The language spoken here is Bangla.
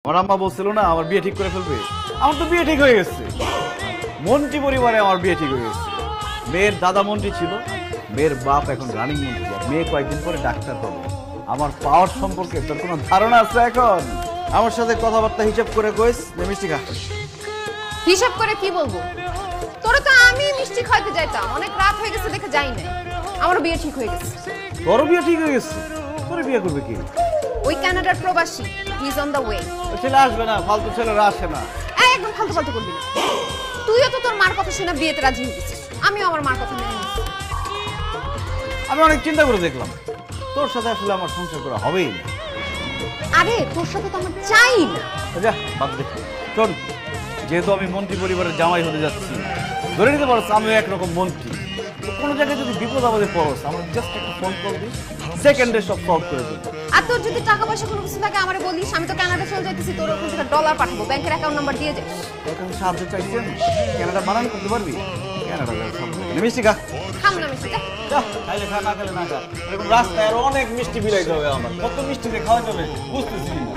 আমার আম্মা বলছিল না আমার বিয়ে ঠিক করে ফেলবে। আমার তো বিয়ে ঠিক হয়ে গেছে। মন্ত্রী পরিবারে আমার বিয়ে ঠিক হয়ে গেছে। মেয়ের দাদা মন্ত্রী ছিল, মেয়ের বাপ এখন রানিং মন্ত্রী, আর মেয়ে কয়েকদিন পরে ডাক্তার হবে। আমার পাওয়ার সম্পর্কে তোর কোনো ধারণা আছে এখন? আমার সাথে কথাবার্তা হিসাব করে কইস যে মিষ্টি খা। হিসাব করে কি বলবো? তোরে তো আমি মিষ্টি খাইতে যাইতাম, অনেক রাত হয়ে গেছে দেখে যাই নাই। আমার বিয়ে ঠিক হয়ে গেছে। তোর বিয়ে ঠিক হয়ে গেছে? তোর বিয়ে করবে কি? ওই কানাডার প্রবাসী, he is on the way. ওই ছেলে আসবে না, ফালতু ছেলেরা আসে না। একদম ফালতু ফালতু করবি না। তুইও তো তোর মার কথা শুনে বিয়েতে রাজি হয়ে গেছিস, আমিও আমার মার কথা মেনে নিয়েছি। আমি অনেক চিন্তা করে দেখলাম তোর সাথে আসলে আমার সংসার করা হবেই না। আরে তোর সাথে তো আমার চাই না। যা বাদ দে। শোন, যেহেতু আমি মন্ত্রী পরিবারের জামাই হতে যাচ্ছি, ধরে নিতে পারছ আমিও একরকম মন্ত্রী। তো কোনো জায়গায় যদি বিপদ আপদে পড়স, আমার জাস্ট একটা ফোন কল দিস, সেকেন্ডে সব সলভ করে দিবি। আর তোর যদি টাকা পয়সা কোনো কিছু থাকে আমারে বলিস, আমি তো কানাডা চলে যাইতেছি, তোর ওখান থেকে ডলার পাঠাবো, ব্যাংকের অ্যাকাউন্ট নাম্বার দিয়ে যাস। তোর কাছে সাহায্য চাইছি আমি, ক্যানাডা বানান করতে পারবি? ক্যানাডা সব মিষ্টি খা। খাম না মিষ্টি, যা। খাইলে খা, না খেলে না খা। এরকম রাস্তায় আরো অনেক মিষ্টি বিলাইতে হবে আমার। কত মিষ্টি দিয়ে খাওয়া যাবে বুঝতেছি না।